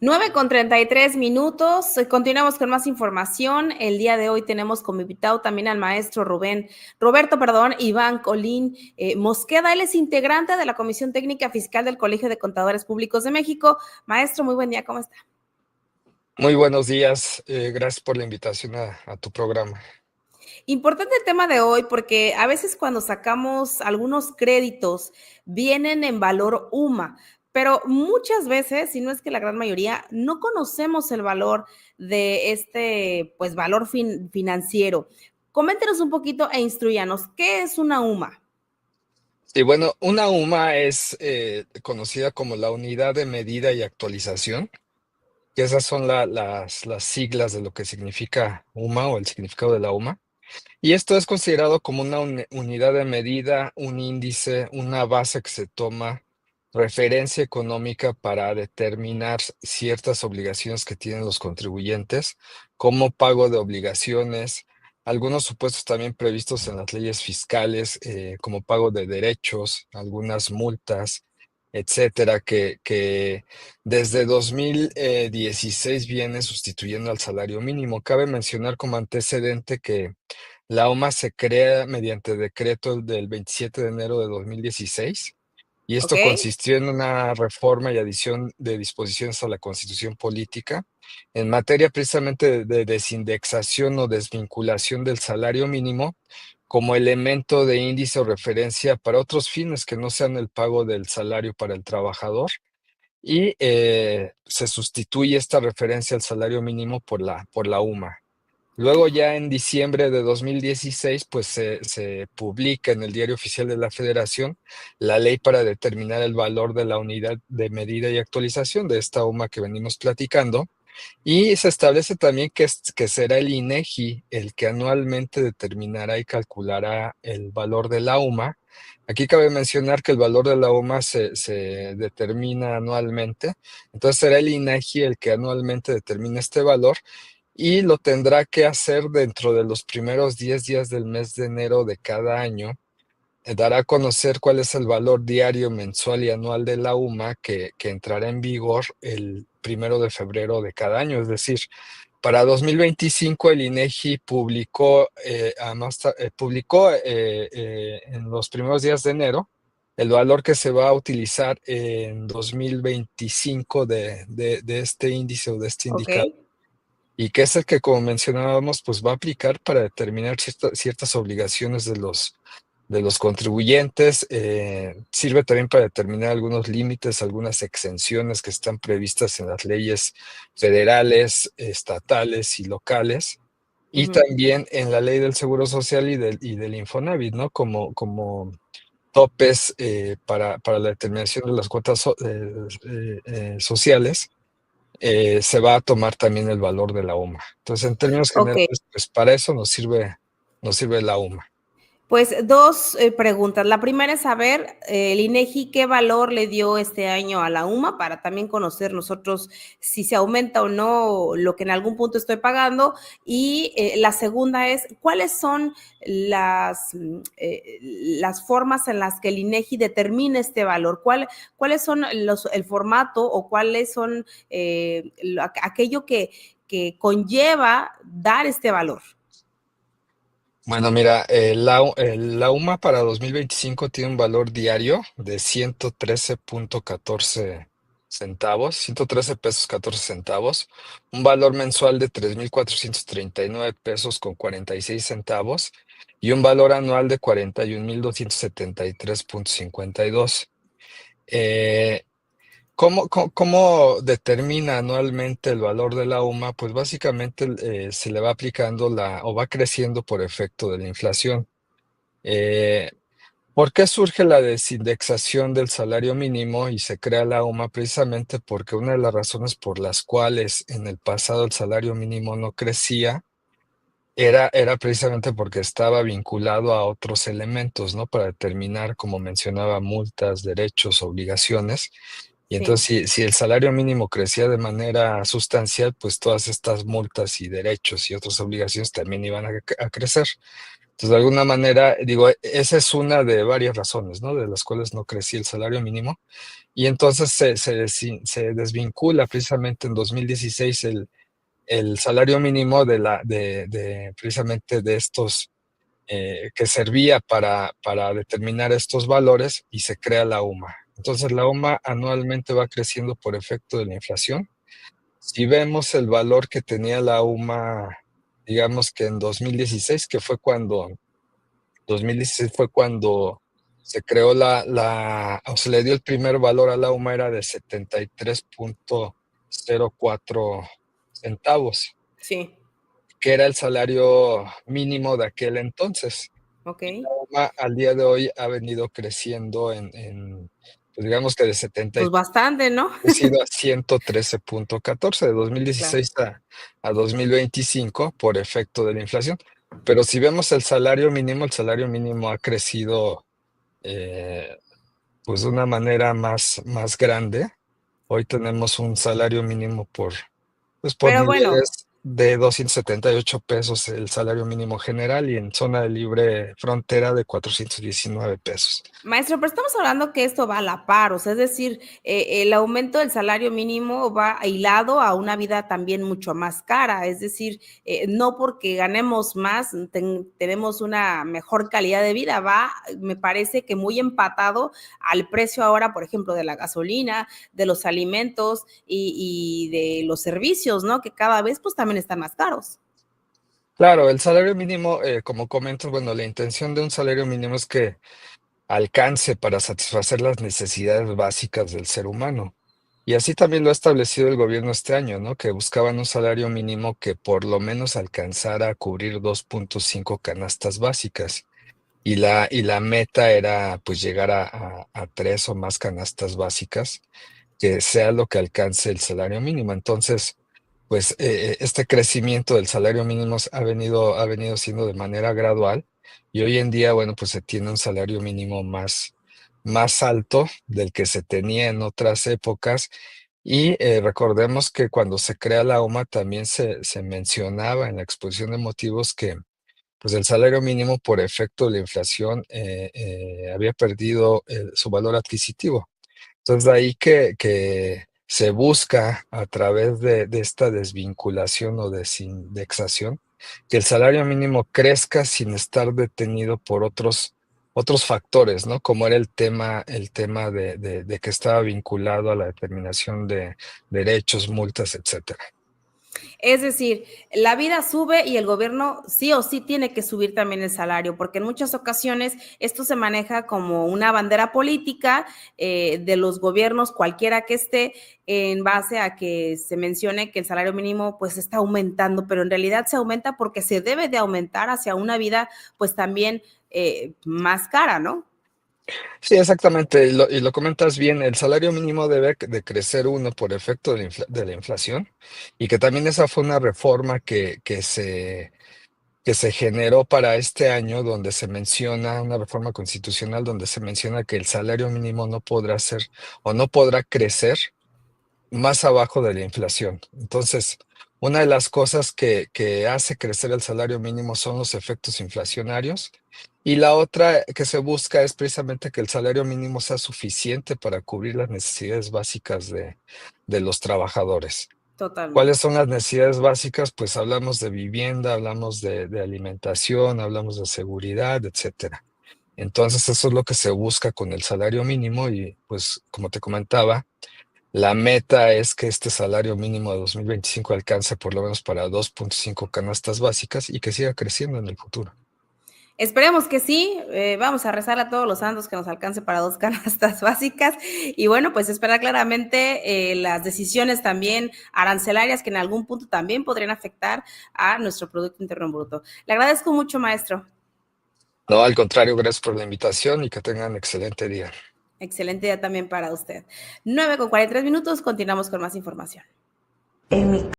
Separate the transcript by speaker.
Speaker 1: 9:33 minutos. Continuamos con más información. El día de hoy tenemos como invitado también al maestro Roberto, Iván Colín Mosqueda. Él es integrante de la Comisión Técnica Fiscal del Colegio de Contadores Públicos de México. Maestro, muy buen día, ¿cómo está?
Speaker 2: Muy buenos días, gracias por la invitación a tu programa.
Speaker 1: Importante el tema de hoy porque a veces cuando sacamos algunos créditos vienen en valor UMA, pero muchas veces, si no es que la gran mayoría, no conocemos el valor de este, pues, valor financiero. Coméntenos un poquito e instruyanos, ¿qué es una UMA?
Speaker 2: Y bueno, una UMA es conocida como la Unidad de Medida y Actualización, que esas son las siglas de lo que significa UMA o el significado de la UMA. Y esto es considerado como una unidad de medida, un índice, una base que se toma referencia económica para determinar ciertas obligaciones que tienen los contribuyentes, como pago de obligaciones, algunos supuestos también previstos en las leyes fiscales, como pago de derechos, algunas multas, etcétera, que desde 2016 viene sustituyendo al salario mínimo. Cabe mencionar como antecedente que la OMA se crea mediante decreto del 27 de enero de 2016 y
Speaker 1: ¿Ok?
Speaker 2: esto consistió en una reforma y adición de disposiciones a la Constitución Política en materia precisamente de desindexación o desvinculación del salario mínimo como elemento de índice o referencia para otros fines que no sean el pago del salario para el trabajador y se sustituye esta referencia al salario mínimo por la UMA. Luego ya en diciembre de 2016, pues se publica en el Diario Oficial de la Federación la ley para determinar el valor de la unidad de medida y actualización de esta UMA que venimos platicando. Y se establece también que será el INEGI el que anualmente determinará y calculará el valor de la UMA. Aquí cabe mencionar que el valor de la UMA se determina anualmente, entonces será el INEGI el que anualmente determine este valor y lo tendrá que hacer dentro de los primeros 10 días del mes de enero de cada año. Dará a conocer cuál es el valor diario, mensual y anual de la UMA que entrará en vigor el 1 de febrero de cada año. Es decir, para 2025 el INEGI publicó en los primeros días de enero el valor que se va a utilizar en 2025 de este índice o de este
Speaker 1: ¿Ok?
Speaker 2: indicador y que es el que, como mencionábamos, pues va a aplicar para determinar ciertas obligaciones de los contribuyentes. Sirve también para determinar algunos límites, algunas exenciones que están previstas en las leyes federales, estatales y locales. Y
Speaker 1: Ujú.
Speaker 2: también en la ley del Seguro Social y del Infonavit, ¿no? Como topes para la determinación de las cuotas sociales, se va a tomar también el valor de la UMA. Entonces, en términos
Speaker 1: Ok.
Speaker 2: generales, pues para eso nos sirve la UMA.
Speaker 1: Pues dos preguntas. La primera es saber el INEGI qué valor le dio este año a la UMA para también conocer nosotros si se aumenta o no lo que en algún punto estoy pagando. Y la segunda es cuáles son las formas en las que el INEGI determina este valor. ¿Cuáles son el formato o cuáles son aquello que conlleva dar este valor?
Speaker 2: Bueno, mira, la UMA para 2025 tiene un valor diario de 113.14 centavos, 113 pesos 14 centavos, un valor mensual de 3.439 pesos con 46 centavos y un valor anual de 41.273.52. Eh, ¿Cómo determina anualmente el valor de la UMA? Pues básicamente se le va aplicando o va creciendo por efecto de la inflación. Eh, ¿Por qué surge la desindexación del salario mínimo y se crea la UMA? Precisamente porque una de las razones por las cuales en el pasado el salario mínimo no crecía era precisamente porque estaba vinculado a otros elementos, ¿no? Para determinar, como mencionaba, multas, derechos, obligaciones. Y entonces,
Speaker 1: Sí.
Speaker 2: si el salario mínimo crecía de manera sustancial, pues todas estas multas y derechos y otras obligaciones también iban a crecer. Entonces, de alguna manera, digo, esa es una de varias razones, ¿no? De las cuales no crecía el salario mínimo. Y entonces se desvincula precisamente en 2016 el salario mínimo precisamente de estos que servía para determinar estos valores y se crea la UMA. Entonces, la UMA anualmente va creciendo por efecto de la inflación. Si vemos el valor que tenía la UMA, digamos que en 2016, que fue cuando 2016 fue cuando se creó o se le dio el primer valor a la UMA, era de 73.04 centavos,
Speaker 1: Sí,
Speaker 2: que era el salario mínimo de aquel entonces.
Speaker 1: ok.
Speaker 2: Y la UMA al día de hoy ha venido creciendo pues digamos que de
Speaker 1: Pues
Speaker 2: 73
Speaker 1: bastante, ¿no?
Speaker 2: crecido a 113.14 de
Speaker 1: Claro.
Speaker 2: 2016 a 2025 por efecto de la inflación. Pero si vemos el salario mínimo ha crecido eh, pues de una manera más grande. Hoy tenemos un salario mínimo por
Speaker 1: Pero bueno,
Speaker 2: niveles de 278 pesos el salario mínimo general y en zona de libre frontera de 419 pesos.
Speaker 1: maestro, pero estamos hablando que esto va a la par, o sea, es decir, el aumento del salario mínimo va hilado a una vida también mucho más cara, es decir, no porque ganemos más tenemos una mejor calidad de vida, va, me parece que muy empatado al precio ahora, por ejemplo, de la gasolina, de los alimentos y de los servicios, ¿no? Que cada vez pues también están más caros.
Speaker 2: Claro, el salario mínimo, como comentas, bueno, la intención de un salario mínimo es que alcance para satisfacer las necesidades básicas del ser humano. Y así también lo ha establecido el gobierno este año, ¿no? Que buscaban un salario mínimo que por lo menos alcanzara a cubrir 2.5 canastas básicas. Y la meta era pues llegar a 3 o más canastas básicas, que sea lo que alcance el salario mínimo. Entonces, pues este crecimiento del salario mínimo ha venido siendo de manera gradual y hoy en día, bueno, pues se tiene un salario mínimo más alto del que se tenía en otras épocas. Y recordemos que cuando se crea la OMA también se mencionaba en la exposición de motivos que pues el salario mínimo por efecto de la inflación había perdido su valor adquisitivo. Entonces, de ahí que se busca a través de esta desvinculación o desindexación, que el salario mínimo crezca sin estar detenido por otros factores, ¿no? Como era el tema de que estaba vinculado a la determinación de derechos, multas, etcétera.
Speaker 1: Es decir, la vida sube y el gobierno sí o sí tiene que subir también el salario, porque en muchas ocasiones esto se maneja como una bandera política de los gobiernos, cualquiera que esté, en base a que se mencione que el salario mínimo pues está aumentando, pero en realidad se aumenta porque se debe de aumentar hacia una vida pues también más cara, ¿no?
Speaker 2: Sí, exactamente, y lo comentas bien, el salario mínimo debe de crecer uno por efecto de la inflación y que también esa fue una reforma que se generó para este año donde se menciona, una reforma constitucional donde se menciona que el salario mínimo no podrá ser o no podrá crecer más abajo de la inflación. Entonces, una de las cosas que hace crecer el salario mínimo son los efectos inflacionarios y la otra que se busca es precisamente que el salario mínimo sea suficiente para cubrir las necesidades básicas de los trabajadores. ¿Cuáles
Speaker 1: Totalmente.
Speaker 2: son las necesidades básicas? Pues hablamos de vivienda, hablamos de alimentación, hablamos de seguridad, etcétera. Entonces, eso es lo que se busca con el salario mínimo y pues como te comentaba, la meta es que este salario mínimo de 2025 alcance por lo menos para 2.5 canastas básicas y que siga creciendo en el futuro.
Speaker 1: Esperemos que sí, vamos a rezar a todos los santos que nos alcance para 2 canastas básicas y bueno, pues esperar claramente las decisiones también arancelarias que en algún punto también podrían afectar a nuestro Producto Interno Bruto. Le agradezco mucho, maestro.
Speaker 2: No, al contrario, gracias por la invitación y que tengan excelente día.
Speaker 1: Excelente día también para usted. 9:43 minutos, continuamos con más información.
Speaker 3: En mi